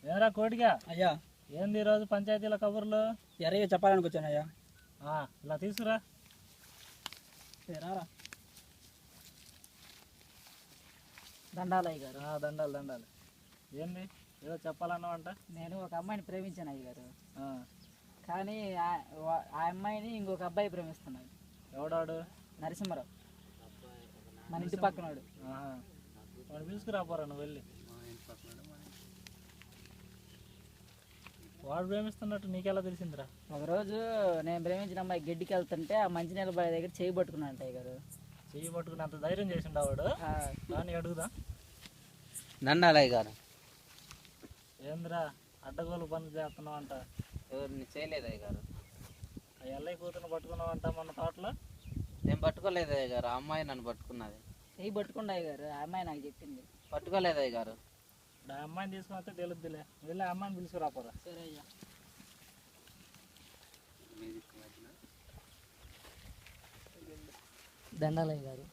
ఏరా కోటిగా అయ్యా ఏంది ఈరోజు పంచాయతీల కబుర్లు ఎరయ్య చెప్పాలని వచ్చాను అయ్యా. ఇలా తీసుకురా. రారా దండాలయ్య గారు. దండాలు దండాలు. ఏంది ఏదో చెప్పాలన్నావంట? నేను ఒక అమ్మాయిని ప్రేమించాను అయ్య గారు. కానీ ఆ అమ్మాయిని ఇంకొక అబ్బాయి ప్రేమిస్తున్నాడు. ఎవడాడు? నరసింహరావు, మన ఇంటి పక్కనాడు. వాడు తీసుకురాపోరా నువ్వు వెళ్ళి. వాడు ప్రేమిస్తున్నట్టు నీకెలా తెలిసిందిరా? ఒకరోజు నేను ప్రేమించిన అమ్మాయి గడ్డికి వెళ్తుంటే ఆ మంచినీళ్ళ బావి దగ్గర చేయి పట్టుకున్నాను అయ్య గారు. చెయ్యి పట్టుకుని అంత ధైర్యం చేసిండా వాడు? కానీ అడుగుదా? దండాలయ్య గారు. ఏందిరా అడ్డగోలు పనులు చేస్తున్నావు అంట? ఎవరిని చేయలేదయ్య గారు. ఆ ఎల్లయ్య కూతురు పట్టుకున్నావు అంట మన తోటలో? నేను పట్టుకోలేదయ్య గారు, ఆ అమ్మాయి నన్ను పట్టుకున్నది. చేయి పట్టుకుండా అయ్య గారు, ఆ అమ్మాయి నాకు చెప్పింది. పట్టుకోలేదయ్య గారు. ఆ అమ్మాయిని తీసుకుని వస్తే తెలుద్దిలే. వెళ్ళి ఆ అమ్మాయిని పిలుచుకురాపోరా. సరే అయ్యా. దండాలయ్య గారు.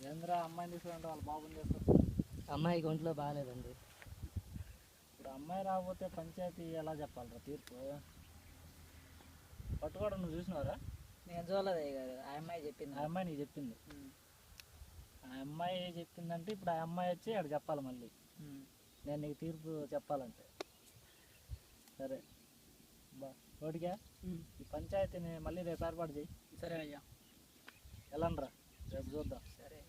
ఏందిరా అమ్మాయిని తీసుకురంటే వాళ్ళు బాబుని చేస్తారు. అమ్మాయికి ఒంట్లో బాగాలేదండి. ఇప్పుడు అమ్మాయి రాకపోతే పంచాయతీ ఎలా చెప్పాలరా తీర్పు? పట్టుకోవడం నువ్వు చూసినావరా? నేను చూడలేదు అయ్య గారు, ఆ అమ్మాయి చెప్పింది. ఆ అమ్మాయి నీకు చెప్పింది? ఆ అమ్మాయి చెప్పిందంటే ఇప్పుడు ఆ అమ్మాయి వచ్చి అక్కడ చెప్పాలి మళ్ళీ నేను నీకు తీర్పు చెప్పాలంటే. సరే ఓడిగా ఈ పంచాయతీని మళ్ళీ రేపు ఏర్పాటు చేయి. సరే అయ్యా. వెళ్ళండిరా, రేపు చూద్దాం. సరే.